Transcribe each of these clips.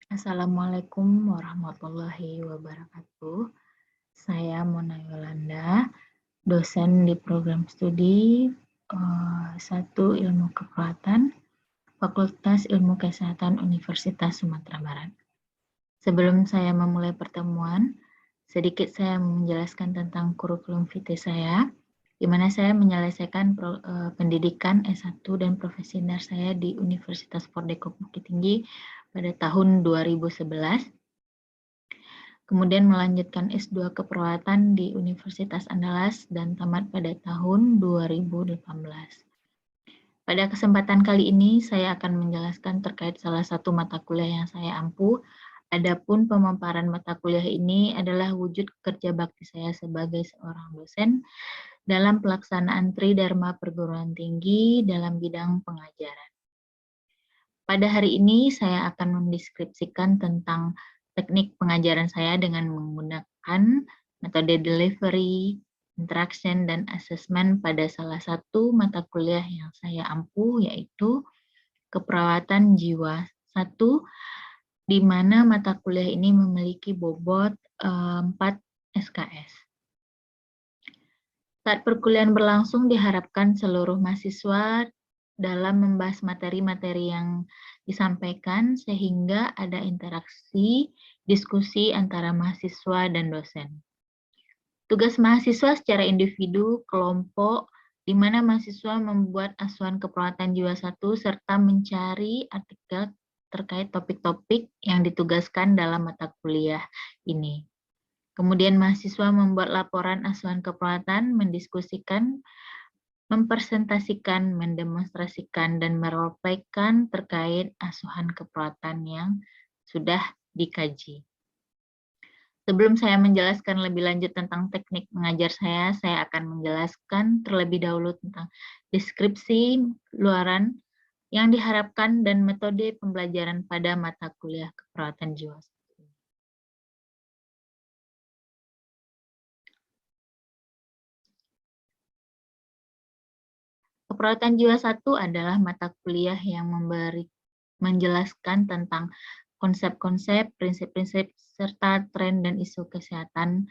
Assalamualaikum warahmatullahi wabarakatuh. Saya Mona Yolanda, dosen di program studi 1 Ilmu Keperawatan, Fakultas Ilmu Kesehatan Universitas Sumatera Barat. Sebelum saya memulai pertemuan, sedikit saya menjelaskan tentang kurikulum vitae saya, di mana saya menyelesaikan pendidikan S1 dan profesioner saya di Universitas Fordeko Bukit Tinggi pada tahun 2011. Kemudian melanjutkan S2 Keperawatan di Universitas Andalas dan tamat pada tahun 2018. Pada kesempatan kali ini saya akan menjelaskan terkait salah satu mata kuliah yang saya ampu. Adapun pemaparan mata kuliah ini adalah wujud kerja bakti saya sebagai seorang dosen dalam pelaksanaan Tridharma Perguruan Tinggi dalam bidang pengajaran. Pada hari ini saya akan mendeskripsikan tentang teknik pengajaran saya dengan menggunakan metode delivery, interaction, dan assessment pada salah satu mata kuliah yang saya ampu, yaitu Keperawatan Jiwa 1, di mana mata kuliah ini memiliki bobot 4 SKS. Saat perkuliahan berlangsung, diharapkan seluruh mahasiswa dalam membahas materi-materi yang disampaikan sehingga ada interaksi, diskusi antara mahasiswa dan dosen. Tugas mahasiswa secara individu, kelompok, di mana mahasiswa membuat asuhan keperawatan jiwa 1 serta mencari artikel terkait topik-topik yang ditugaskan dalam mata kuliah ini. Kemudian mahasiswa membuat laporan asuhan keperawatan, mendiskusikan, mempresentasikan, mendemonstrasikan, dan meroleplaykan terkait asuhan keperawatan yang sudah dikaji. Sebelum saya menjelaskan lebih lanjut tentang teknik mengajar saya akan menjelaskan terlebih dahulu tentang deskripsi luaran yang diharapkan dan metode pembelajaran pada mata kuliah keperawatan jiwa. Keperawatan jiwa 1 adalah mata kuliah yang menjelaskan tentang konsep-konsep, prinsip-prinsip, serta tren dan isu kesehatan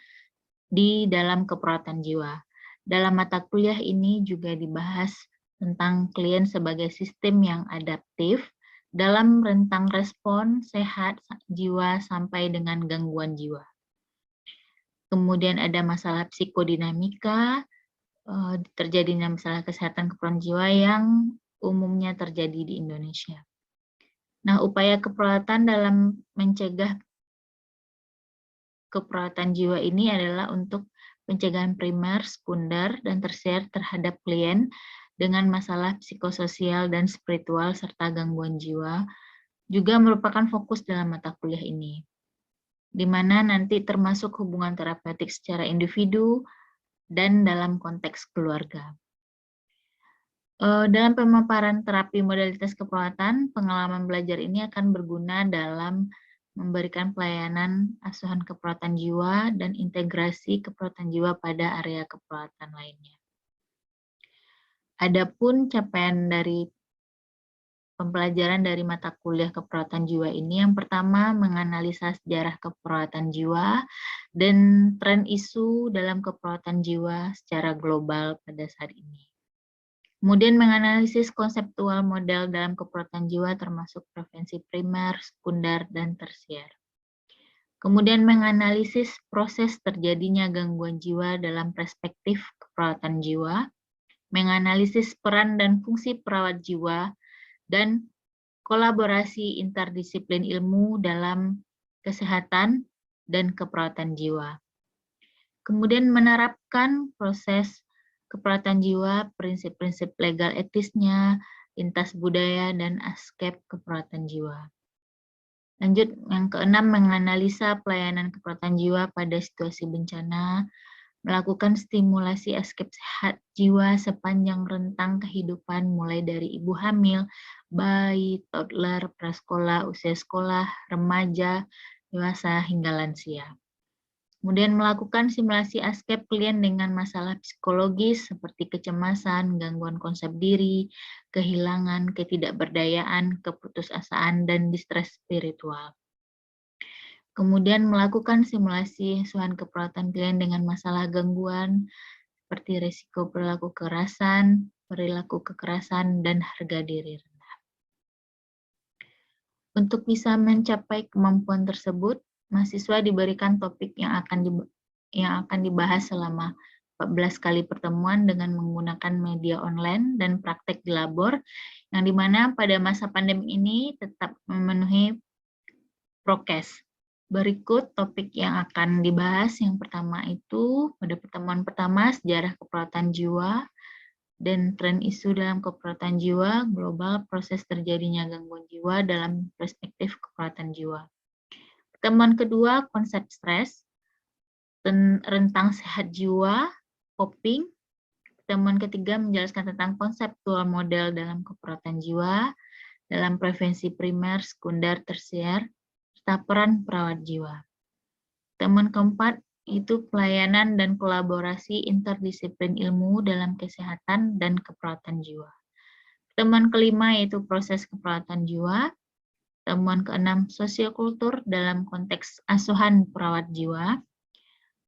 di dalam keperawatan jiwa. Dalam mata kuliah ini juga dibahas tentang klien sebagai sistem yang adaptif dalam rentang respon sehat jiwa sampai dengan gangguan jiwa. Kemudian ada masalah psikodinamika, terjadinya masalah kesehatan keperawatan jiwa yang umumnya terjadi di Indonesia. Nah, upaya keperawatan dalam mencegah keperawatan jiwa ini adalah untuk pencegahan primer, sekunder, dan tersier terhadap klien dengan masalah psikososial dan spiritual serta gangguan jiwa, juga merupakan fokus dalam mata kuliah ini, di mana nanti termasuk hubungan terapeutik secara individu dan dalam konteks keluarga. Dalam pemaparan terapi modalitas keperawatan, pengalaman belajar ini akan berguna dalam memberikan pelayanan asuhan keperawatan jiwa dan integrasi keperawatan jiwa pada area keperawatan lainnya. Adapun capaian dari pembelajaran dari mata kuliah keperawatan jiwa ini, yang pertama menganalisa sejarah keperawatan jiwa dan tren isu dalam keperawatan jiwa secara global pada saat ini. Kemudian menganalisis konseptual model dalam keperawatan jiwa termasuk prevensi primer, sekunder, dan tersier. Kemudian menganalisis proses terjadinya gangguan jiwa dalam perspektif keperawatan jiwa, menganalisis peran dan fungsi perawat jiwa, dan kolaborasi interdisiplin ilmu dalam kesehatan dan keperawatan jiwa. Kemudian menerapkan proses keperawatan jiwa, prinsip-prinsip legal etisnya, lintas budaya, dan aspek keperawatan jiwa. Lanjut, yang keenam, menganalisa pelayanan keperawatan jiwa pada situasi bencana, melakukan stimulasi aspek sehat jiwa sepanjang rentang kehidupan, mulai dari ibu hamil, bayi, toddler, prasekolah, usia sekolah, remaja, dewasa, hingga lansia. Kemudian melakukan simulasi ASCAP klien dengan masalah psikologis seperti kecemasan, gangguan konsep diri, kehilangan, ketidakberdayaan, keputusasaan, dan distres spiritual. Kemudian melakukan simulasi asuhan keperawatan klien dengan masalah gangguan seperti risiko perilaku kekerasan, dan harga diri rendah. Untuk bisa mencapai kemampuan tersebut, mahasiswa diberikan topik yang akan dibahas selama 14 kali pertemuan dengan menggunakan media online dan praktek di labor, yang dimana pada masa pandemi ini tetap memenuhi prokes. Berikut topik yang akan dibahas. Yang pertama itu, pada pertemuan pertama, sejarah keperawatan jiwa dan tren isu dalam keperawatan jiwa, global, proses terjadinya gangguan jiwa dalam perspektif keperawatan jiwa. Pertemuan kedua, konsep stres, rentang sehat jiwa, coping. Pertemuan ketiga menjelaskan tentang konseptual model dalam keperawatan jiwa, dalam prevensi primer, sekunder, tersier, serta peran perawat jiwa. Pertemuan keempat itu pelayanan dan kolaborasi interdisiplin ilmu dalam kesehatan dan keperawatan jiwa. Pertemuan kelima yaitu proses keperawatan jiwa. Pertemuan keenam sosiokultur dalam konteks asuhan perawat jiwa.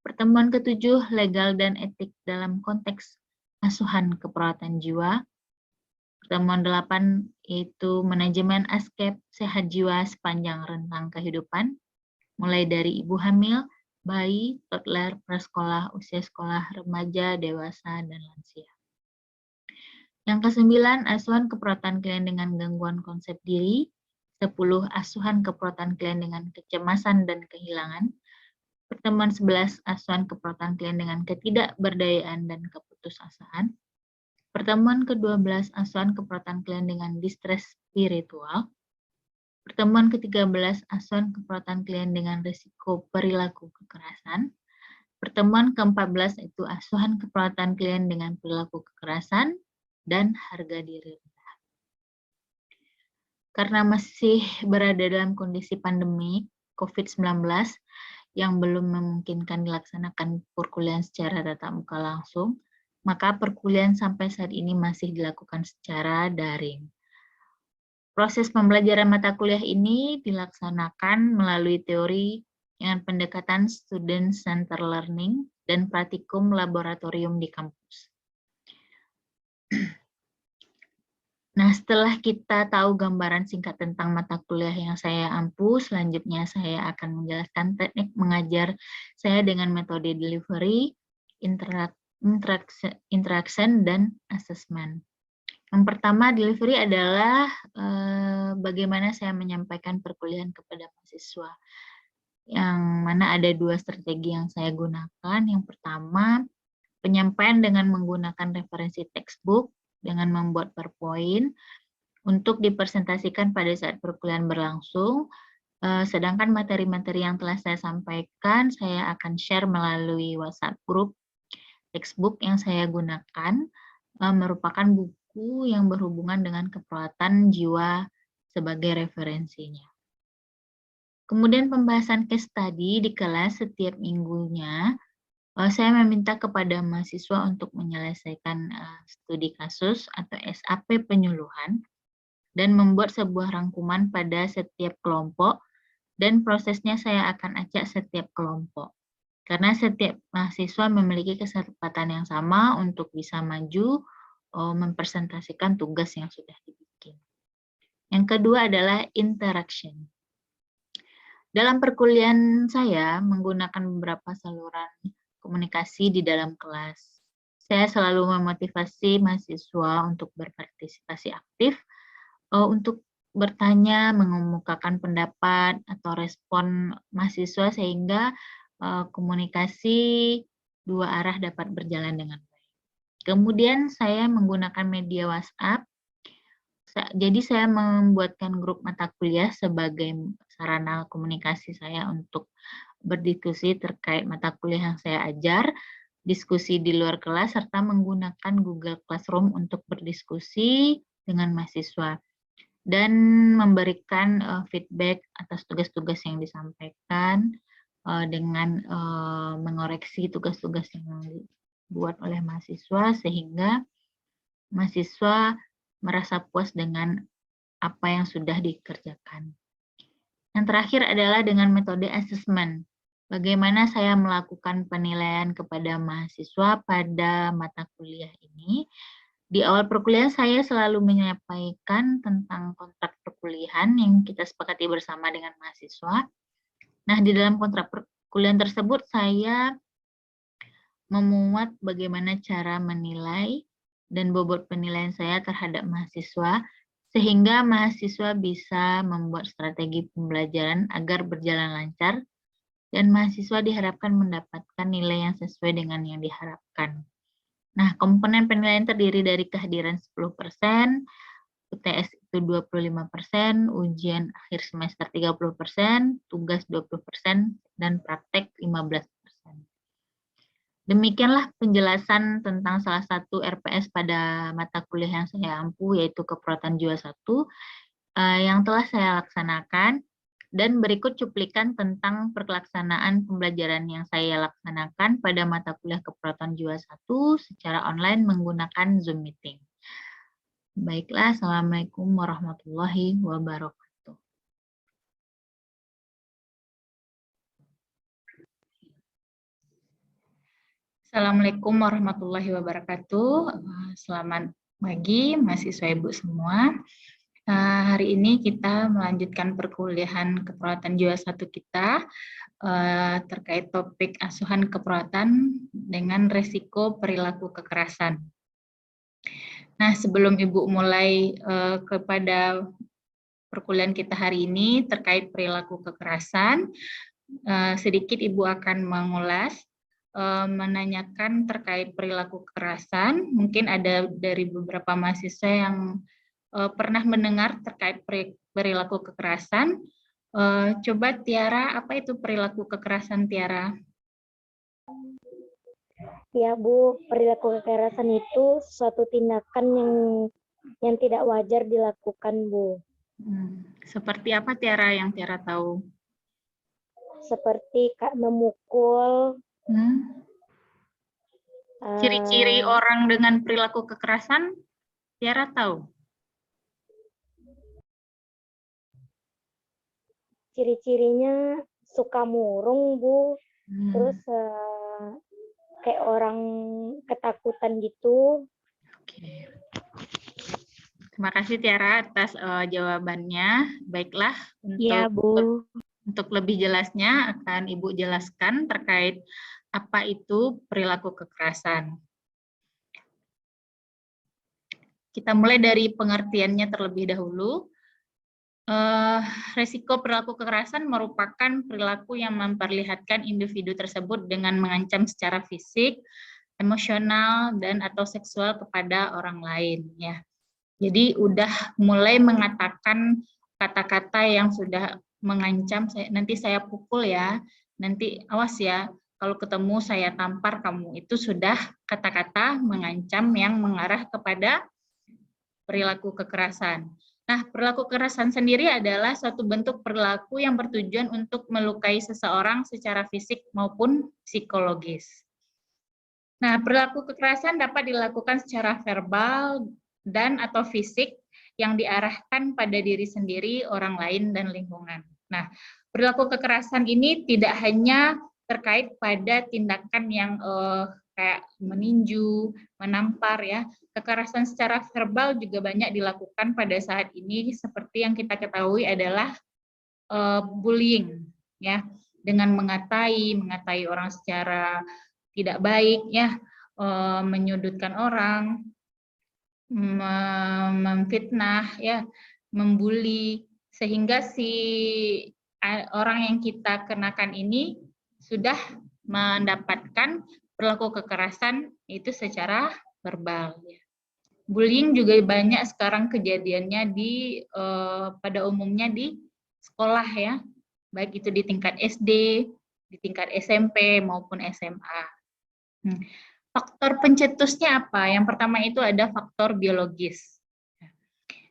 Pertemuan ketujuh legal dan etik dalam konteks asuhan keperawatan jiwa. Pertemuan 8 yaitu manajemen ASCAP sehat jiwa sepanjang rentang kehidupan, mulai dari ibu hamil, bayi, toddler, prasekolah, usia sekolah, remaja, dewasa, dan lansia. Yang ke-9, asuhan keperawatan klien dengan gangguan konsep diri. 10, asuhan keperawatan klien dengan kecemasan dan kehilangan. Pertemuan 11, asuhan keperawatan klien dengan ketidakberdayaan dan keputusasaan. Pertemuan ke-12, asuhan keperawatan klien dengan distres spiritual. Pertemuan ke-13, asuhan keperawatan klien dengan risiko perilaku kekerasan. Pertemuan ke-14 itu asuhan keperawatan klien dengan perilaku kekerasan dan harga diri rendah. Karena masih berada dalam kondisi pandemi COVID-19 yang belum memungkinkan dilaksanakan perkuliahan secara tatap muka langsung, maka perkuliahan sampai saat ini masih dilakukan secara daring. Proses pembelajaran mata kuliah ini dilaksanakan melalui teori dengan pendekatan student-centered learning dan praktikum laboratorium di kampus. Nah, setelah kita tahu gambaran singkat tentang mata kuliah yang saya ampu, selanjutnya saya akan menjelaskan teknik mengajar saya dengan metode delivery, interaction, dan assessment. Yang pertama, delivery adalah bagaimana saya menyampaikan perkuliahan kepada mahasiswa. Yang mana ada dua strategi yang saya gunakan. Yang pertama, penyampaian dengan menggunakan referensi textbook dengan membuat PowerPoint untuk dipresentasikan pada saat perkuliahan berlangsung. Sedangkan materi-materi yang telah saya sampaikan, saya akan share melalui WhatsApp group. Textbook yang saya gunakan merupakan buku yang berhubungan dengan keperawatan jiwa sebagai referensinya. Kemudian pembahasan case study di kelas setiap minggunya, saya meminta kepada mahasiswa untuk menyelesaikan studi kasus atau SAP penyuluhan dan membuat sebuah rangkuman pada setiap kelompok, dan prosesnya saya akan acak setiap kelompok. Karena setiap mahasiswa memiliki kesempatan yang sama untuk bisa maju mempresentasikan tugas yang sudah dibikin. Yang kedua adalah interaction. Dalam perkuliahan saya menggunakan beberapa saluran komunikasi di dalam kelas. Saya selalu memotivasi mahasiswa untuk berpartisipasi aktif, untuk bertanya, mengemukakan pendapat atau respon mahasiswa sehingga komunikasi dua arah dapat berjalan dengan baik. Kemudian saya menggunakan media WhatsApp. Jadi saya membuatkan grup mata kuliah sebagai sarana komunikasi saya untuk berdiskusi terkait mata kuliah yang saya ajar, diskusi di luar kelas, serta menggunakan Google Classroom untuk berdiskusi dengan mahasiswa dan memberikan feedback atas tugas-tugas yang disampaikan, dengan mengoreksi tugas-tugas yang dibuat oleh mahasiswa sehingga mahasiswa merasa puas dengan apa yang sudah dikerjakan. Yang terakhir adalah dengan metode asesmen. Bagaimana saya melakukan penilaian kepada mahasiswa pada mata kuliah ini. Di awal perkuliahan saya selalu menyampaikan tentang kontrak perkuliahan yang kita sepakati bersama dengan mahasiswa. Nah, di dalam kontrak perkuliahan tersebut saya memuat bagaimana cara menilai dan bobot penilaian saya terhadap mahasiswa, sehingga mahasiswa bisa membuat strategi pembelajaran agar berjalan lancar, dan mahasiswa diharapkan mendapatkan nilai yang sesuai dengan yang diharapkan. Nah, komponen penilaian terdiri dari kehadiran 10%, UTS itu 25%, ujian akhir semester 30%, tugas 20%, dan praktek 15%. Demikianlah penjelasan tentang salah satu RPS pada mata kuliah yang saya ampu, yaitu Keperawatan Jiwa 1, yang telah saya laksanakan. Dan berikut cuplikan tentang pelaksanaan pembelajaran yang saya laksanakan pada mata kuliah Keperawatan Jiwa 1 secara online menggunakan Zoom Meeting. Baiklah, Assalamualaikum warahmatullahi wabarakatuh. Assalamualaikum warahmatullahi wabarakatuh. Selamat pagi mahasiswa Ibu semua. Hari ini kita melanjutkan perkuliahan Keperawatan Jiwa 1 kita terkait topik asuhan keperawatan dengan resiko perilaku kekerasan. Nah, sebelum Ibu mulai kepada perkuliahan kita hari ini terkait perilaku kekerasan, sedikit Ibu akan mengulas, menanyakan terkait perilaku kekerasan. Mungkin ada dari beberapa mahasiswa yang pernah mendengar terkait perilaku kekerasan. Coba Tiara, apa itu perilaku kekerasan, Tiara? Ya Bu, perilaku kekerasan itu suatu tindakan yang tidak wajar dilakukan Bu. Seperti apa Tiara yang Tiara tahu? Seperti memukul. Ciri-ciri orang dengan perilaku kekerasan, Tiara tahu? Ciri-cirinya suka murung Bu, terus kayak orang ketakutan gitu. Oke. Terima kasih Tiara atas jawabannya. Baiklah, untuk lebih jelasnya akan Ibu jelaskan terkait apa itu perilaku kekerasan. Kita mulai dari pengertiannya terlebih dahulu. Resiko perilaku kekerasan merupakan perilaku yang memperlihatkan individu tersebut dengan mengancam secara fisik, emosional, dan atau seksual kepada orang lain. Ya. Jadi udah mulai mengatakan kata-kata yang sudah mengancam, nanti saya pukul ya, nanti awas ya, kalau ketemu saya tampar kamu, itu sudah kata-kata mengancam yang mengarah kepada perilaku kekerasan. Nah, perilaku kekerasan sendiri adalah suatu bentuk perilaku yang bertujuan untuk melukai seseorang secara fisik maupun psikologis. Nah, perilaku kekerasan dapat dilakukan secara verbal dan atau fisik yang diarahkan pada diri sendiri, orang lain, dan lingkungan. Nah, perilaku kekerasan ini tidak hanya terkait pada tindakan yang kayak meninju, menampar ya. Kekerasan secara verbal juga banyak dilakukan pada saat ini, seperti yang kita ketahui adalah bullying ya, dengan mengatai orang secara tidak baik ya, menyudutkan orang, memfitnah ya, membuli, sehingga si orang yang kita kenakan ini sudah mendapatkan perilaku kekerasan itu secara verbal. Bullying juga banyak sekarang kejadiannya di pada umumnya di sekolah ya, baik itu di tingkat SD, di tingkat SMP maupun SMA. Faktor pencetusnya apa? Yang pertama itu ada faktor biologis.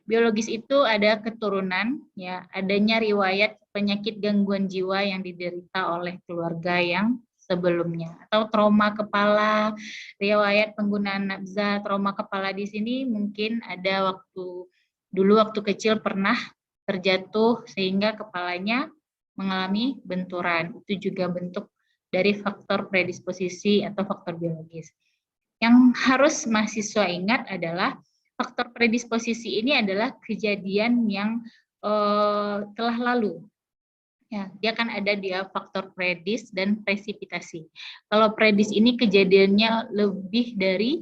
Biologis itu ada keturunan, ya, adanya riwayat penyakit gangguan jiwa yang diderita oleh keluarga yang sebelumnya, atau trauma kepala, riwayat penggunaan nafza. Trauma kepala di sini mungkin ada waktu kecil pernah terjatuh sehingga kepalanya mengalami benturan. Itu juga bentuk dari faktor predisposisi atau faktor biologis. Yang harus mahasiswa ingat adalah faktor predisposisi ini adalah kejadian yang telah lalu. Ya, dia kan ada dia faktor predis dan presipitasi. Kalau predis ini kejadiannya lebih dari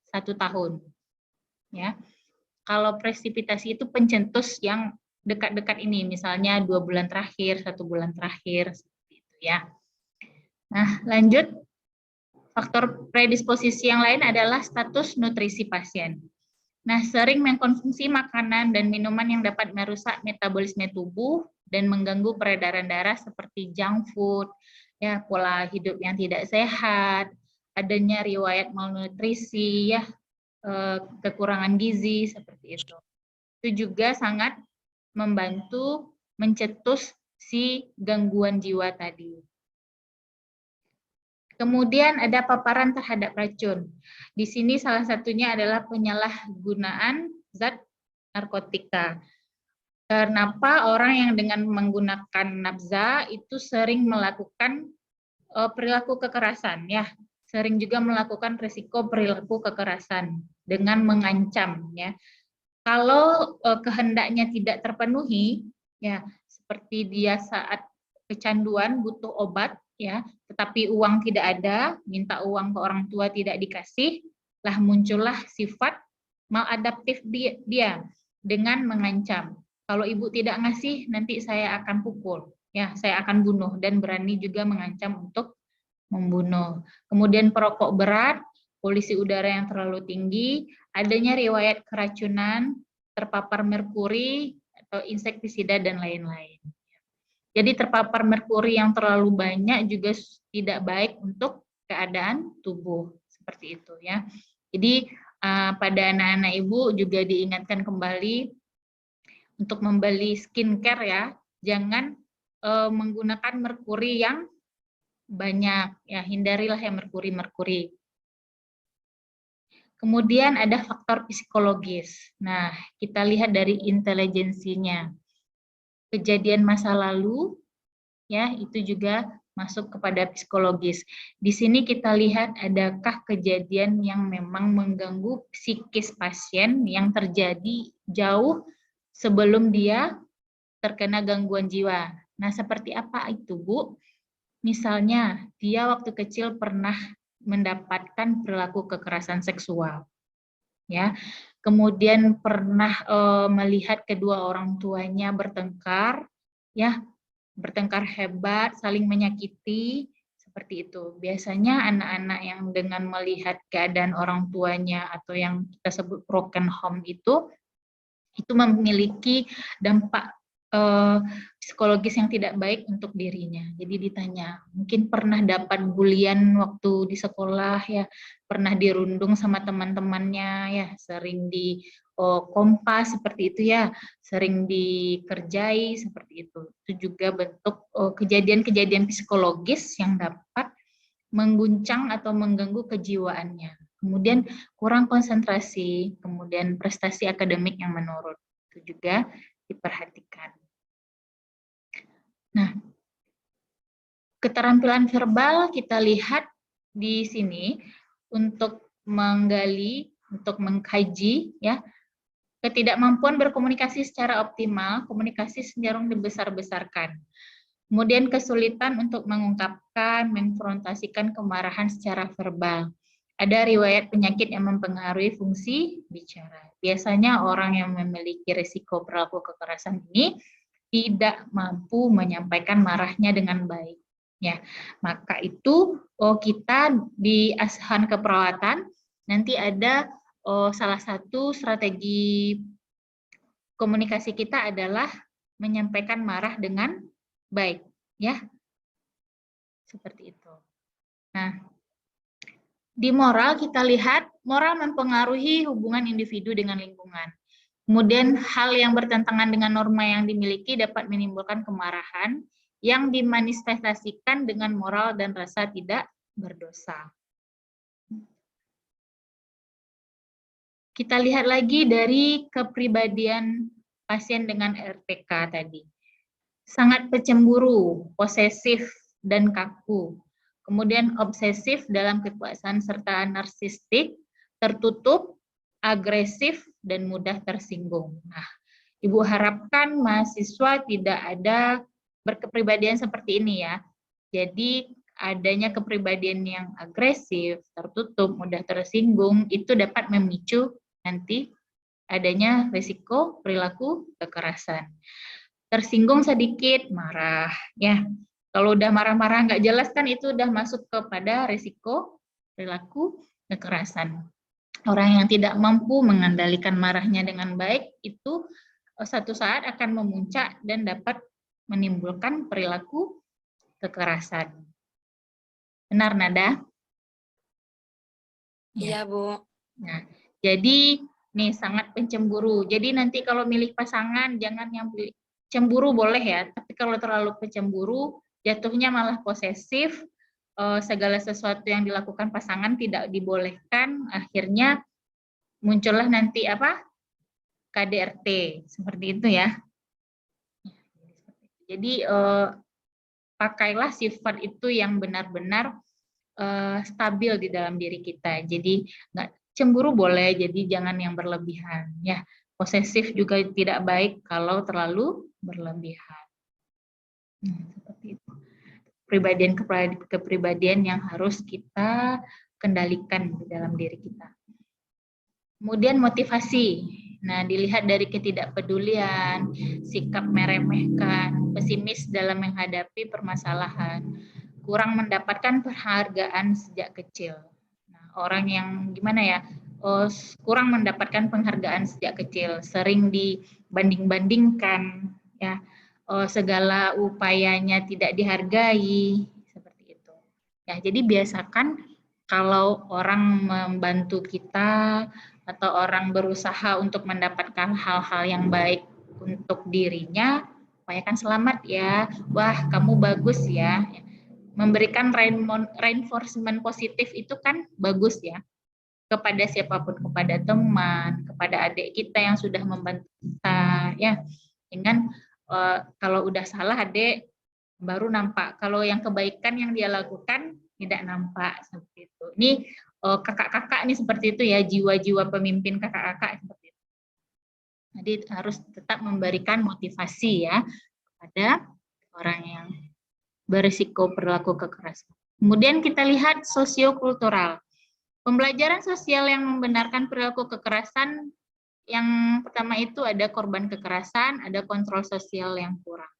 1 tahun. Ya, kalau presipitasi itu pencetus yang dekat-dekat ini, misalnya 2 bulan terakhir, 1 bulan terakhir, seperti itu ya. Nah, lanjut. Faktor predisposisi yang lain adalah status nutrisi pasien. Nah, sering mengkonsumsi makanan dan minuman yang dapat merusak metabolisme tubuh dan mengganggu peredaran darah seperti junk food, ya, pola hidup yang tidak sehat, adanya riwayat malnutrisi, ya, kekurangan gizi seperti itu. Itu juga sangat membantu mencetus si gangguan jiwa tadi. Kemudian ada paparan terhadap racun. Di sini salah satunya adalah penyalahgunaan zat narkotika. Kenapa orang yang dengan menggunakan nafza itu sering melakukan perilaku kekerasan, ya, sering juga melakukan risiko perilaku kekerasan dengan mengancam, ya. Kalau kehendaknya tidak terpenuhi, ya, seperti dia saat kecanduan butuh obat, ya, tetapi uang tidak ada, minta uang ke orang tua tidak dikasih, lah muncullah sifat maladaptif dia dengan mengancam. Kalau ibu tidak ngasih, nanti saya akan pukul, ya, saya akan bunuh, dan berani juga mengancam untuk membunuh. Kemudian perokok berat, polusi udara yang terlalu tinggi, adanya riwayat keracunan, terpapar merkuri atau insektisida dan lain-lain. Jadi terpapar merkuri yang terlalu banyak juga tidak baik untuk keadaan tubuh, seperti itu ya. Jadi pada anak-anak ibu juga diingatkan kembali untuk membeli skincare ya, jangan menggunakan merkuri yang banyak, ya, hindarilah yang merkuri-merkuri. Kemudian ada faktor psikologis. Nah, kita lihat dari intelijensinya. Kejadian masa lalu, ya, itu juga masuk kepada psikologis. Di sini kita lihat adakah kejadian yang memang mengganggu psikis pasien yang terjadi jauh sebelum dia terkena gangguan jiwa. Nah, seperti apa itu, Bu? Misalnya, dia waktu kecil pernah mendapatkan perilaku kekerasan seksual, ya. Kemudian pernah melihat kedua orang tuanya bertengkar, ya, bertengkar hebat, saling menyakiti, seperti itu. Biasanya anak-anak yang dengan melihat keadaan orang tuanya atau yang kita sebut broken home itu memiliki dampak psikologis yang tidak baik untuk dirinya. Jadi ditanya, mungkin pernah dapat bulian waktu di sekolah, ya, pernah dirundung sama teman-temannya, ya, sering di kompas seperti itu, ya, sering dikerjai seperti itu. Itu juga bentuk kejadian-kejadian psikologis yang dapat mengguncang atau mengganggu kejiwaannya. Kemudian kurang konsentrasi, kemudian prestasi akademik yang menurun. Itu juga diperhatikan. Nah, keterampilan verbal kita lihat di sini untuk menggali, untuk mengkaji, ya, ketidakmampuan berkomunikasi secara optimal, komunikasi cenderung dibesar-besarkan. Kemudian kesulitan untuk mengungkapkan, mengkonfrontasikan kemarahan secara verbal. Ada riwayat penyakit yang mempengaruhi fungsi bicara. Biasanya orang yang memiliki risiko perilaku kekerasan ini tidak mampu menyampaikan marahnya dengan baik. Ya, maka itu kita di asuhan keperawatan nanti ada salah satu strategi komunikasi kita adalah menyampaikan marah dengan baik, ya, seperti itu. Nah, di moral kita lihat moral mempengaruhi hubungan individu dengan lingkungan. Kemudian hal yang bertentangan dengan norma yang dimiliki dapat menimbulkan kemarahan yang dimanifestasikan dengan moral dan rasa tidak berdosa. Kita lihat lagi dari kepribadian pasien dengan RPK tadi. Sangat pecemburu, posesif, dan kaku. Kemudian obsesif dalam kekuasaan serta narsistik, tertutup, agresif, dan mudah tersinggung. Nah, Ibu harapkan mahasiswa tidak ada berkepribadian seperti ini ya. Jadi adanya kepribadian yang agresif, tertutup, mudah tersinggung, itu dapat memicu nanti adanya risiko perilaku kekerasan. Tersinggung sedikit, marah. Ya, kalau udah marah-marah nggak jelas kan itu udah masuk kepada risiko perilaku kekerasan. Orang yang tidak mampu mengendalikan marahnya dengan baik itu satu saat akan memuncak dan dapat menimbulkan perilaku kekerasan. Benar, Nada? Iya, Bu. Nah, jadi nih sangat pencemburu. Jadi nanti kalau milih pasangan jangan yang pilih cemburu boleh ya, tapi kalau terlalu pencemburu jatuhnya malah posesif, segala sesuatu yang dilakukan pasangan tidak dibolehkan, akhirnya muncullah nanti apa? KDRT, seperti itu ya. Jadi pakailah sifat itu yang benar-benar stabil di dalam diri kita. Jadi nggak cemburu boleh, jadi jangan yang berlebihan. Ya, posesif juga tidak baik kalau terlalu berlebihan. Seperti itu. Kepribadian yang harus kita kendalikan di dalam diri kita. Kemudian motivasi. Nah, dilihat dari ketidakpedulian, sikap meremehkan, pesimis dalam menghadapi permasalahan, kurang mendapatkan penghargaan sejak kecil. Nah, orang yang gimana ya, kurang mendapatkan penghargaan sejak kecil, sering dibanding-bandingkan, ya, segala upayanya tidak dihargai, seperti itu. Ya, jadi biasakan kalau orang membantu kita atau orang berusaha untuk mendapatkan hal-hal yang baik untuk dirinya, upayakan selamat ya, wah kamu bagus ya. Memberikan reinforcement positif itu kan bagus ya, kepada siapapun, kepada teman, kepada adik kita yang sudah membantu kita, ya. Dengan kalau udah salah adik baru nampak, kalau yang kebaikan yang dia lakukan tidak nampak, seperti itu. Ini kakak-kakak nih seperti itu ya, jiwa-jiwa pemimpin kakak-kakak seperti itu. Jadi harus tetap memberikan motivasi ya kepada orang yang berisiko perilaku kekerasan. Kemudian kita lihat sosiokultural. Pembelajaran sosial yang membenarkan perilaku kekerasan, yang pertama itu ada korban kekerasan, ada kontrol sosial yang kurang.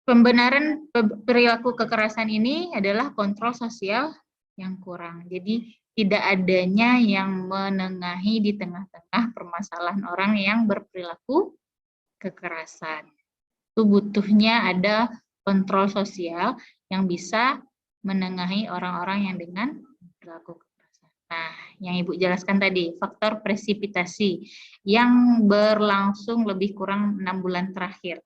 Pembenaran perilaku kekerasan ini adalah kontrol sosial yang kurang. Jadi tidak adanya yang menengahi di tengah-tengah permasalahan orang yang berperilaku kekerasan. Itu butuhnya ada kontrol sosial yang bisa menengahi orang-orang yang dengan perilaku kekerasan. Nah, yang Ibu jelaskan tadi, faktor presipitasi yang berlangsung lebih kurang 6 bulan terakhir.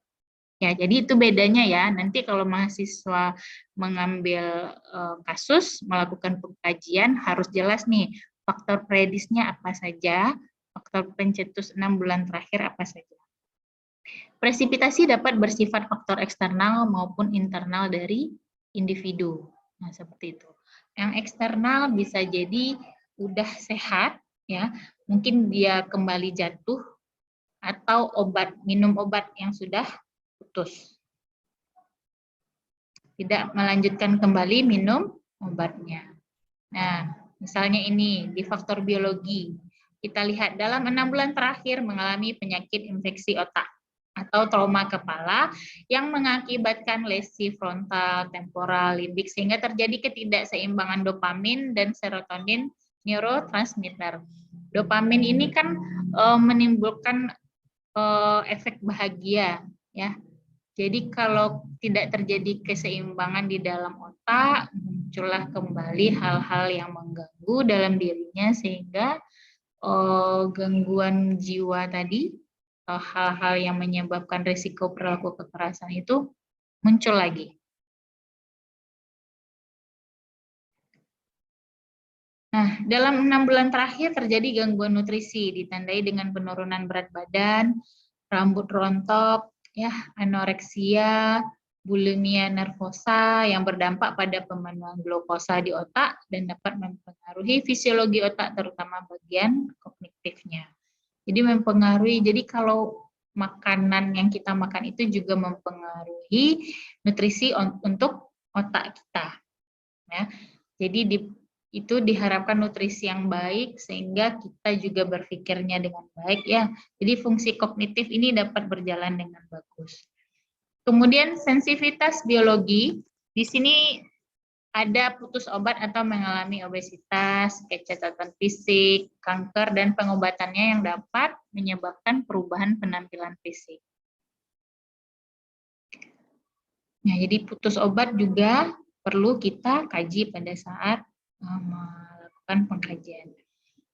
Ya, jadi itu bedanya ya. Nanti kalau mahasiswa mengambil kasus, melakukan pengkajian, harus jelas nih faktor predisnya apa saja, faktor pencetus 6 bulan terakhir apa saja. Presipitasi dapat bersifat faktor eksternal maupun internal dari individu. Nah, seperti itu. Yang eksternal bisa jadi udah sehat, ya, mungkin dia kembali jatuh, atau minum obat yang sudah putus. Tidak melanjutkan kembali minum obatnya. Nah, misalnya ini di faktor biologi. Kita lihat dalam 6 bulan terakhir mengalami penyakit infeksi otak atau trauma kepala yang mengakibatkan lesi frontal, temporal, limbik, sehingga terjadi ketidakseimbangan dopamin dan serotonin neurotransmitter. Dopamin ini kan menimbulkan efek bahagia, ya. Jadi kalau tidak terjadi keseimbangan di dalam otak, muncullah kembali hal-hal yang mengganggu dalam dirinya sehingga gangguan jiwa tadi, hal-hal yang menyebabkan risiko perilaku kekerasan itu muncul lagi. Nah, dalam 6 bulan terakhir terjadi gangguan nutrisi, ditandai dengan penurunan berat badan, rambut rontok, ya, anoreksia, bulimia nervosa yang berdampak pada pemenuhan glukosa di otak dan dapat mempengaruhi fisiologi otak, terutama bagian kognitifnya. Jadi mempengaruhi, jadi kalau makanan yang kita makan itu juga mempengaruhi nutrisi untuk otak kita. Ya. Jadi itu diharapkan nutrisi yang baik sehingga kita juga berpikirnya dengan baik ya. Jadi fungsi kognitif ini dapat berjalan dengan bagus. Kemudian sensitivitas biologi, di sini ada putus obat atau mengalami obesitas, kecacatan fisik, kanker, dan pengobatannya yang dapat menyebabkan perubahan penampilan fisik. Nah, jadi putus obat juga perlu kita kaji pada saat melakukan pengkajian.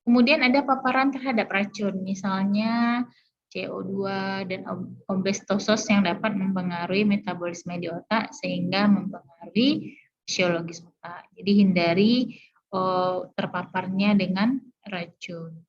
Kemudian ada paparan terhadap racun, misalnya CO2 dan asbestosis yang dapat mempengaruhi metabolisme di otak sehingga mempengaruhi fisiologis otak. Jadi hindari terpaparnya dengan racun.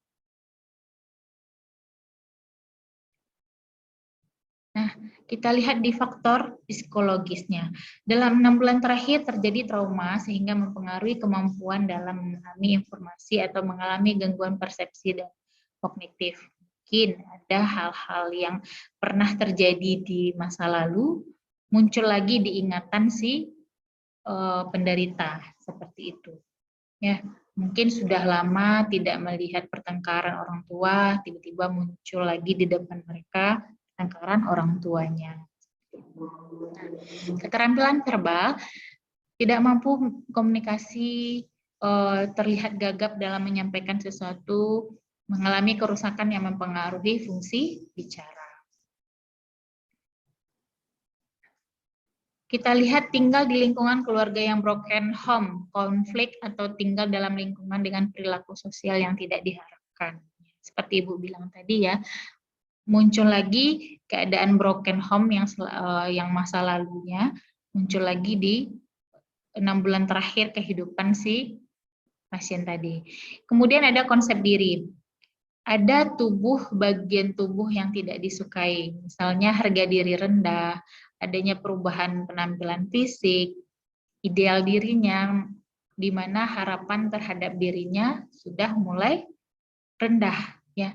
Nah, kita lihat di faktor psikologisnya. Dalam 6 bulan terakhir terjadi trauma sehingga mempengaruhi kemampuan dalam memahami informasi atau mengalami gangguan persepsi dan kognitif. Mungkin ada hal-hal yang pernah terjadi di masa lalu, muncul lagi di ingatan si penderita, seperti itu. Ya, mungkin sudah lama tidak melihat pertengkaran orang tua, tiba-tiba muncul lagi di depan mereka pertengkaran orang tuanya. Keterampilan verbal, tidak mampu komunikasi, terlihat gagap dalam menyampaikan sesuatu, mengalami kerusakan yang mempengaruhi fungsi bicara. Kita lihat tinggal di lingkungan keluarga yang broken home, konflik, atau tinggal dalam lingkungan dengan perilaku sosial yang tidak diharapkan. Seperti Ibu bilang tadi ya, muncul lagi keadaan broken home yang masa lalunya, muncul lagi di 6 bulan terakhir kehidupan si pasien tadi. Kemudian ada konsep diri. Ada bagian tubuh yang tidak disukai, misalnya harga diri rendah, adanya perubahan penampilan fisik, ideal dirinya, di mana harapan terhadap dirinya sudah mulai rendah, ya,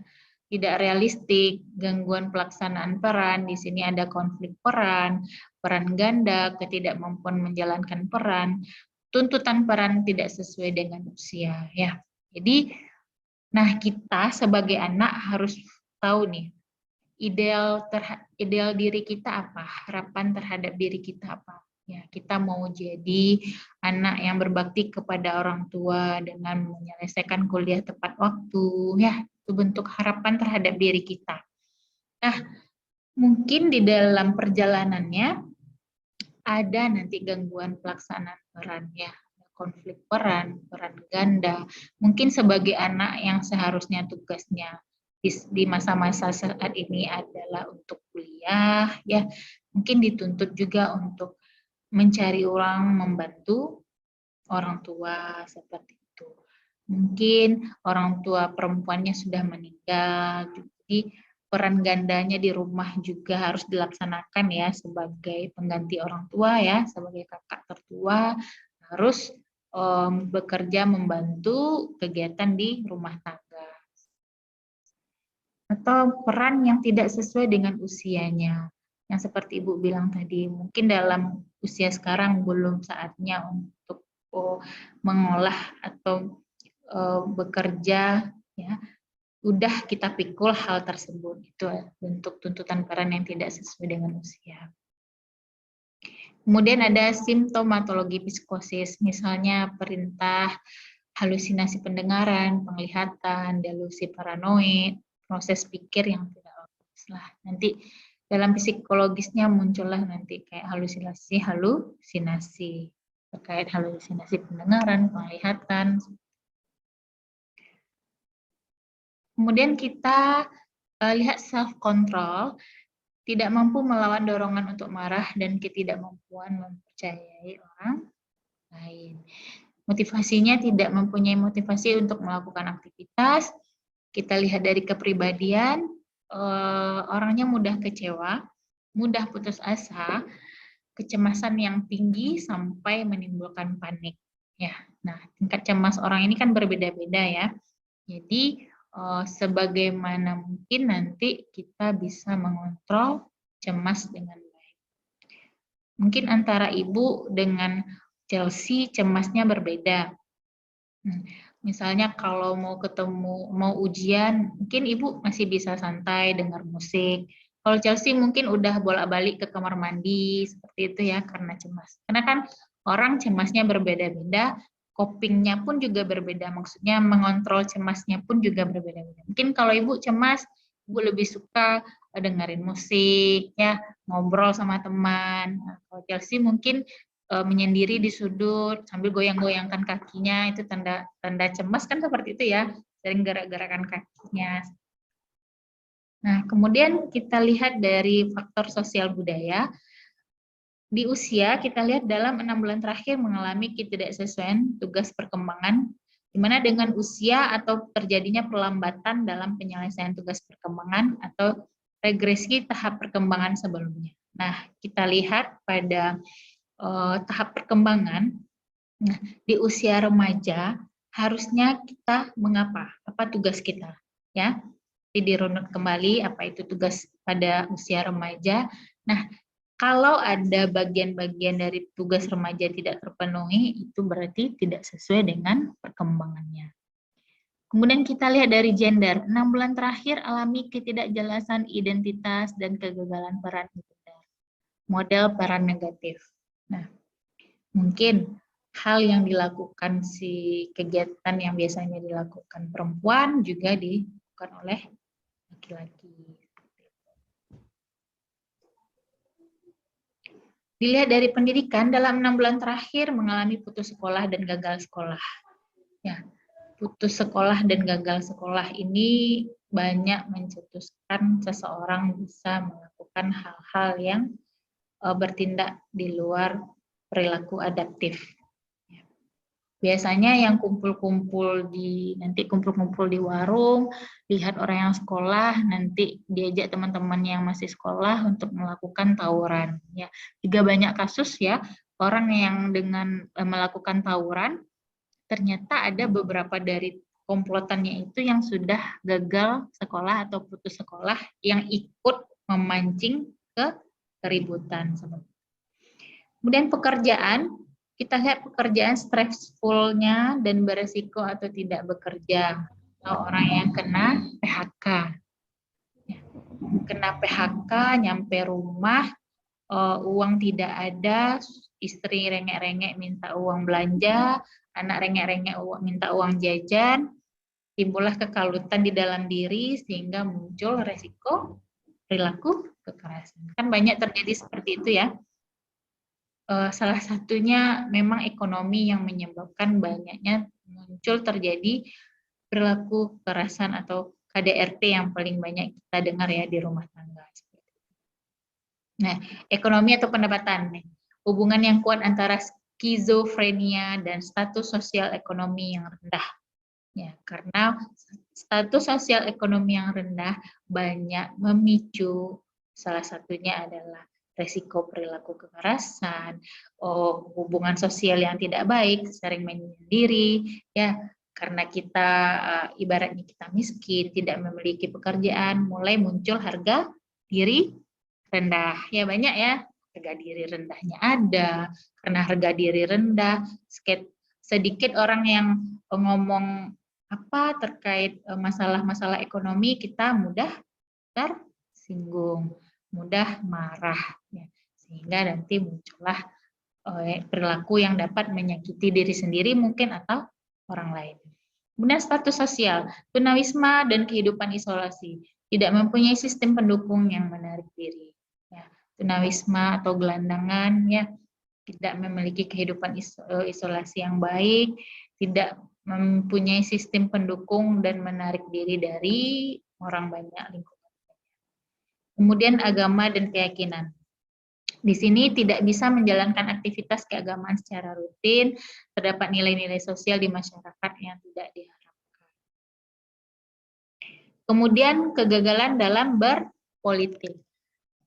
tidak realistik, gangguan pelaksanaan peran, di sini ada konflik peran ganda, ketidakmampuan menjalankan peran, tuntutan peran tidak sesuai dengan usia, ya. Jadi, nah kita sebagai anak harus tahu nih, ideal diri kita apa, harapan terhadap diri kita apa. Ya, kita mau jadi anak yang berbakti kepada orang tua dengan menyelesaikan kuliah tepat waktu, ya, itu bentuk harapan terhadap diri kita. Nah, mungkin di dalam perjalanannya ada nanti gangguan pelaksanaan peran, ya, konflik peran ganda. Mungkin sebagai anak yang seharusnya tugasnya di masa-masa saat ini adalah untuk kuliah, ya, mungkin dituntut juga untuk mencari uang membantu orang tua, seperti itu. Mungkin orang tua perempuannya sudah meninggal, jadi peran gandanya di rumah juga harus dilaksanakan ya sebagai pengganti orang tua, ya, sebagai kakak tertua harus bekerja membantu kegiatan di rumah tangga. Atau peran yang tidak sesuai dengan usianya. Yang seperti Ibu bilang tadi, mungkin dalam usia sekarang belum saatnya untuk mengolah atau bekerja, ya. Udah kita pikul hal tersebut, itu bentuk tuntutan peran yang tidak sesuai dengan usia. Kemudian ada simptomatologi psikosis, misalnya perintah, halusinasi pendengaran, penglihatan, delusi paranoid, proses pikir yang tidak logis lah. Nanti dalam psikologisnya muncullah nanti kayak halusinasi terkait halusinasi pendengaran, penglihatan. Kemudian kita lihat self control, tidak mampu melawan dorongan untuk marah dan ketidakmampuan mempercayai orang lain. Motivasinya tidak mempunyai motivasi untuk melakukan aktivitas. Kita lihat dari kepribadian, orangnya mudah kecewa, mudah putus asa, kecemasan yang tinggi sampai menimbulkan panik. Ya, nah tingkat cemas orang ini kan berbeda-beda ya. Jadi sebagaimana mungkin nanti kita bisa mengontrol cemas dengan baik. Mungkin antara ibu dengan Chelsea cemasnya berbeda. Misalnya kalau mau ujian, mungkin ibu masih bisa santai dengar musik. Kalau Chelsea mungkin udah bolak-balik ke kamar mandi seperti itu ya karena cemas. Karena kan orang cemasnya berbeda-beda, copingnya pun juga berbeda. Maksudnya mengontrol cemasnya pun juga berbeda-beda. Mungkin kalau ibu cemas, ibu lebih suka dengerin musik, ya ngobrol sama teman. Nah, kalau Chelsea mungkin menyendiri di sudut sambil goyang-goyangkan kakinya, itu tanda cemas kan seperti itu ya, sering gerak-gerakan kakinya. Nah, kemudian kita lihat dari faktor sosial budaya. Di usia kita lihat dalam 6 bulan terakhir mengalami ketidaksesuaian tugas perkembangan, di mana dengan usia atau terjadinya perlambatan dalam penyelesaian tugas perkembangan atau regresi tahap perkembangan sebelumnya. Nah, kita lihat pada tahap perkembangan. Nah, di usia remaja harusnya kita mengapa? Apa tugas kita? Ya, jadi dirunut kembali apa itu tugas pada usia remaja. Nah, kalau ada bagian-bagian dari tugas remaja tidak terpenuhi, itu berarti tidak sesuai dengan perkembangannya. Kemudian kita lihat dari gender. 6 bulan terakhir alami ketidakjelasan identitas dan kegagalan peran gender. Model peran negatif. Nah, mungkin hal yang dilakukan kegiatan yang biasanya dilakukan perempuan juga dilakukan oleh laki-laki. Dilihat dari pendidikan, dalam 6 bulan terakhir mengalami putus sekolah dan gagal sekolah. Ya, putus sekolah dan gagal sekolah ini banyak mencetuskan seseorang bisa melakukan hal-hal yang bertindak di luar perilaku adaptif. Biasanya yang kumpul-kumpul nanti kumpul-kumpul di warung, lihat orang yang sekolah, nanti diajak teman-teman yang masih sekolah untuk melakukan tawuran. Ya, juga banyak kasus ya orang yang dengan melakukan tawuran, ternyata ada beberapa dari komplotannya itu yang sudah gagal sekolah atau putus sekolah yang ikut memancing ke keributan. Kemudian pekerjaan. Kita lihat pekerjaan stressful-nya dan beresiko atau tidak bekerja. Atau orang yang kena PHK. Kena PHK, nyampe rumah, uang tidak ada, istri rengek-rengek minta uang belanja, anak rengek-rengek minta uang jajan, timbullah kekalutan di dalam diri sehingga muncul resiko perilaku kekerasan. Kan banyak terjadi seperti itu ya. Salah satunya memang ekonomi yang menyebabkan banyaknya muncul terjadi perilaku kekerasan atau KDRT yang paling banyak kita dengar ya di rumah tangga. Nah, ekonomi atau pendapatan, hubungan yang kuat antara skizofrenia dan status sosial ekonomi yang rendah. Ya, karena status sosial ekonomi yang rendah banyak memicu, salah satunya adalah resiko perilaku kekerasan, hubungan sosial yang tidak baik, sering menyendiri, ya karena kita ibaratnya kita miskin, tidak memiliki pekerjaan, mulai muncul harga diri rendah. Ya banyak ya, harga diri rendahnya ada, karena harga diri rendah, sedikit orang yang ngomong apa terkait masalah-masalah ekonomi, kita mudah tersinggung, mudah marah, ya. Sehingga nanti muncullah perilaku yang dapat menyakiti diri sendiri mungkin atau orang lain. Kemudian status sosial, tunawisma dan kehidupan isolasi, tidak mempunyai sistem pendukung yang menarik diri. Ya, tunawisma atau gelandangan, ya tidak memiliki kehidupan isolasi yang baik, tidak mempunyai sistem pendukung dan menarik diri dari orang banyak lingkungan. Kemudian agama dan keyakinan. Di sini tidak bisa menjalankan aktivitas keagamaan secara rutin, terdapat nilai-nilai sosial di masyarakat yang tidak diharapkan. Kemudian kegagalan dalam berpolitik.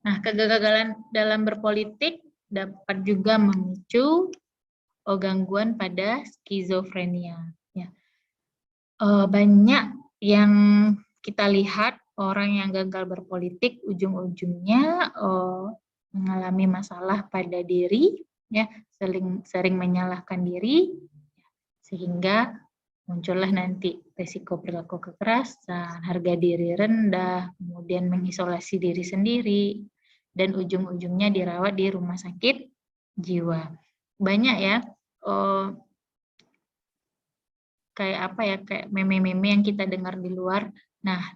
Nah, kegagalan dalam berpolitik dapat juga memicu gangguan pada skizofrenia. Ya. Banyak yang kita lihat orang yang gagal berpolitik ujung-ujungnya mengalami masalah pada diri, ya, sering menyalahkan diri, sehingga muncullah nanti risiko perilaku kekerasan, harga diri rendah, kemudian mengisolasi diri sendiri, dan ujung-ujungnya dirawat di rumah sakit jiwa. Banyak ya, kayak apa ya, kayak meme-meme yang kita dengar di luar. Nah,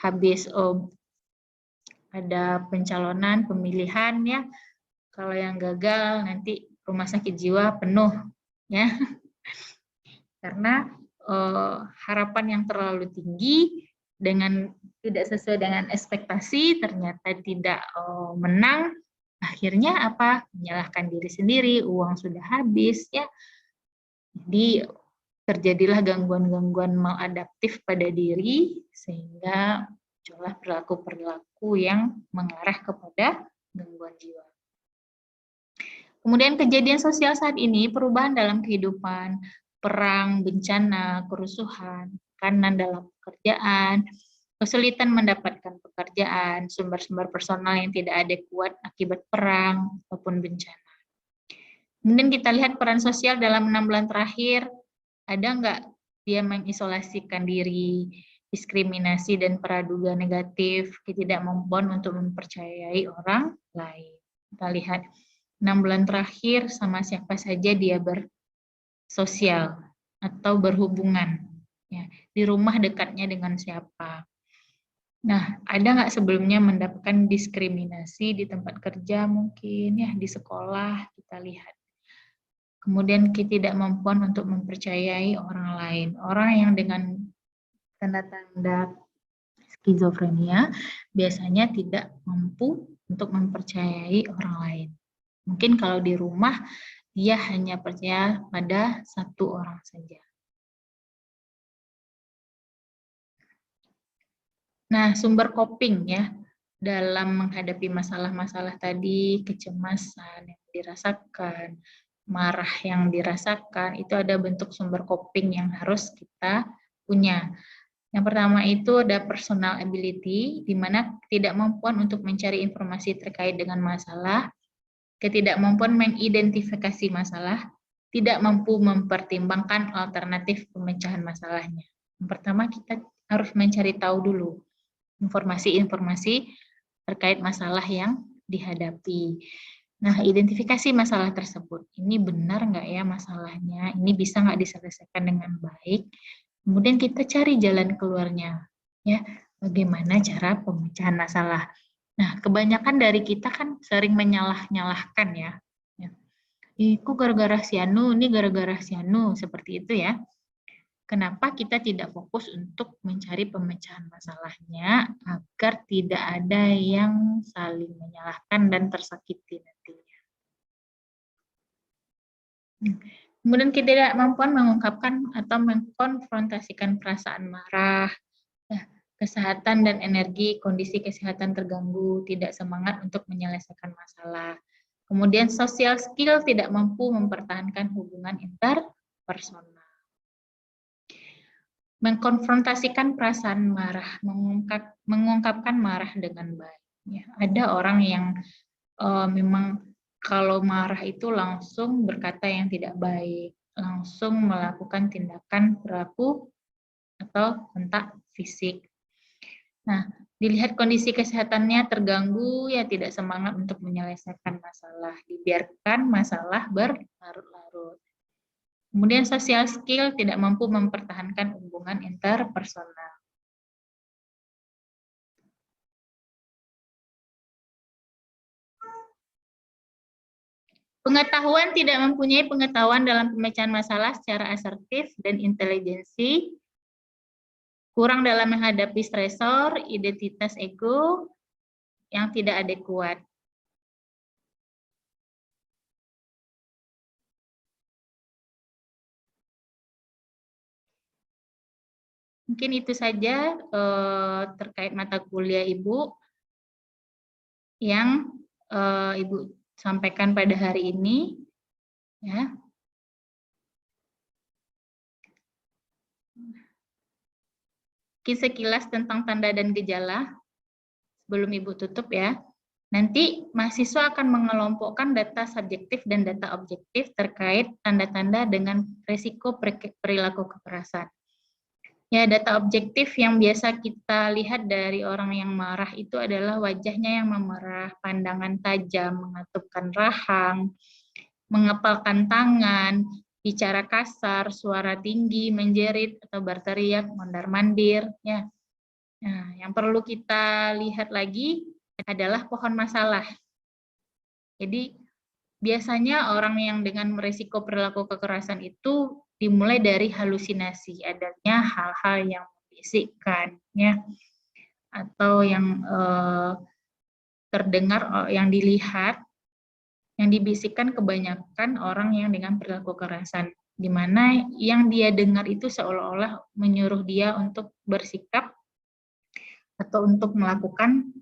habis ada pencalonan, pemilihan ya. Kalau yang gagal nanti rumah sakit jiwa penuh ya. Karena harapan yang terlalu tinggi dengan tidak sesuai dengan ekspektasi, ternyata tidak menang, akhirnya apa? Menyalahkan diri sendiri, uang sudah habis ya. Jadi terjadilah gangguan-gangguan maladaptif pada diri sehingga muncullah perilaku-perilaku yang mengarah kepada gangguan jiwa. Kemudian kejadian sosial saat ini, perubahan dalam kehidupan, perang, bencana, kerusuhan, tekanan dalam pekerjaan, kesulitan mendapatkan pekerjaan, sumber-sumber personal yang tidak adekuat akibat perang maupun bencana. Kemudian kita lihat peran sosial dalam 6 bulan terakhir, ada nggak dia mengisolasikan diri, diskriminasi dan praduga negatif, ketidakmampuan untuk mempercayai orang lain. Kita lihat 6 bulan terakhir sama siapa saja dia bersosial atau berhubungan, ya, di rumah dekatnya dengan siapa. Nah, ada nggak sebelumnya mendapatkan diskriminasi di tempat kerja mungkin, ya, di sekolah kita lihat. Kemudian ketidakmampuan untuk mempercayai orang lain. Orang yang dengan tanda-tanda skizofrenia biasanya tidak mampu untuk mempercayai orang lain. Mungkin kalau di rumah dia hanya percaya pada satu orang saja. Nah, sumber coping ya dalam menghadapi masalah-masalah tadi, kecemasan yang dirasakan, marah yang dirasakan, itu ada bentuk sumber coping yang harus kita punya. Yang pertama itu ada personal ability, di mana ketidakmampuan untuk mencari informasi terkait dengan masalah, ketidakmampuan mengidentifikasi masalah, tidak mampu mempertimbangkan alternatif pemecahan masalahnya. Yang pertama kita harus mencari tahu dulu informasi-informasi terkait masalah yang dihadapi. Nah, identifikasi masalah tersebut. Ini benar nggak ya masalahnya? Ini bisa nggak diselesaikan dengan baik? Kemudian kita cari jalan keluarnya. Ya, bagaimana cara pemecahan masalah? Nah, kebanyakan dari kita kan sering menyalah-nyalahkan ya. Itu gara-gara si Anu, ini gara-gara si Anu, seperti itu ya. Kenapa kita tidak fokus untuk mencari pemecahan masalahnya agar tidak ada yang saling menyalahkan dan tersakiti nantinya. Kemudian ketidakmampuan mengungkapkan atau mengkonfrontasikan perasaan marah, kesehatan dan energi, kondisi kesehatan terganggu, tidak semangat untuk menyelesaikan masalah. Kemudian social skill tidak mampu mempertahankan hubungan interpersonal. Mengkonfrontasikan perasaan marah, mengungkapkan marah dengan baik. Ya, ada orang yang memang kalau marah itu langsung berkata yang tidak baik, langsung melakukan tindakan perilaku atau kontak fisik. Nah, dilihat kondisi kesehatannya terganggu, ya tidak semangat untuk menyelesaikan masalah, dibiarkan masalah berlarut-larut. Kemudian social skill tidak mampu mempertahankan hubungan interpersonal. Pengetahuan tidak mempunyai pengetahuan dalam pemecahan masalah secara asertif dan intelijensi, kurang dalam menghadapi stresor, identitas ego yang tidak adekuat. Mungkin itu saja terkait mata kuliah Ibu yang Ibu sampaikan pada hari ini. Ya. Sekilas tentang tanda dan gejala sebelum Ibu tutup ya. Nanti mahasiswa akan mengelompokkan data subjektif dan data objektif terkait tanda-tanda dengan risiko perilaku kekerasan. Ya, data objektif yang biasa kita lihat dari orang yang marah itu adalah wajahnya yang memerah, pandangan tajam, mengatupkan rahang, mengepalkan tangan, bicara kasar, suara tinggi, menjerit atau berteriak, mondar-mandir. Ya. Nah, yang perlu kita lihat lagi adalah pohon masalah. Jadi biasanya orang yang dengan berisiko perilaku kekerasan itu dimulai dari halusinasi, adanya hal-hal yang membisikkan, ya, atau yang terdengar, yang dilihat, yang dibisikkan kebanyakan orang yang dengan perilaku kekerasan, di mana yang dia dengar itu seolah-olah menyuruh dia untuk bersikap atau untuk melakukan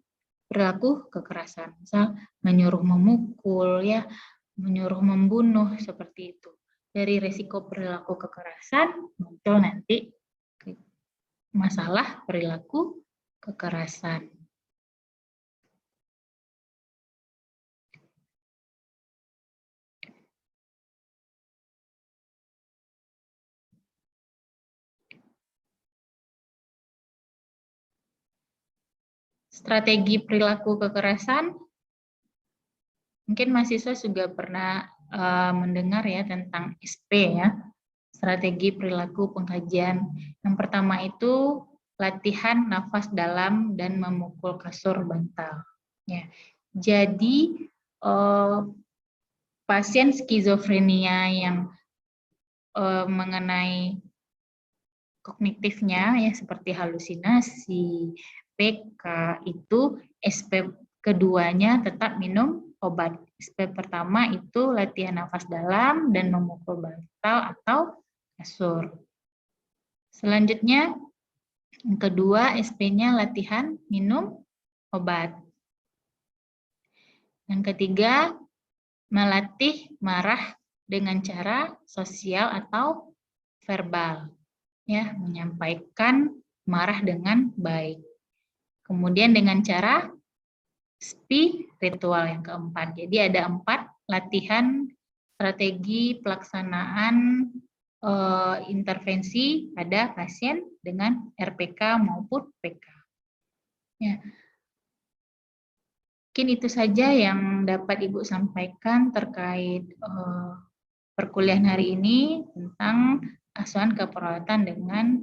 perilaku kekerasan, misal menyuruh memukul, ya, menyuruh membunuh, seperti itu. Dari risiko perilaku kekerasan muncul nanti masalah perilaku kekerasan. Strategi perilaku kekerasan, mungkin mahasiswa juga pernah mendengar ya tentang SP ya, strategi perilaku pengkajian. Yang pertama itu latihan nafas dalam dan memukul kasur bantal. Ya, jadi pasien skizofrenia yang mengenai kognitifnya ya seperti halusinasi, PK itu SP keduanya tetap minum obat. SP pertama itu latihan nafas dalam dan memukul bantal atau kasur. Selanjutnya yang kedua SP-nya latihan minum obat. Yang ketiga melatih marah dengan cara sosial atau verbal. Ya, menyampaikan marah dengan baik. Kemudian dengan cara spiritual yang keempat. Jadi ada 4 latihan strategi pelaksanaan intervensi pada pasien dengan RPK maupun PK. Ya. Mungkin itu saja yang dapat Ibu sampaikan terkait perkuliahan hari ini tentang asuhan keperawatan dengan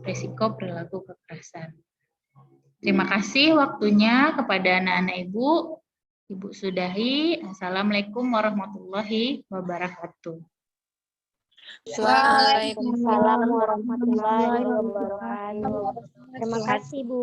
risiko perilaku kekerasan. Terima kasih waktunya kepada anak-anak Ibu. Ibu sudahi. Assalamualaikum warahmatullahi wabarakatuh. Waalaikumsalam warahmatullahi wabarakatuh. Terima kasih, Bu.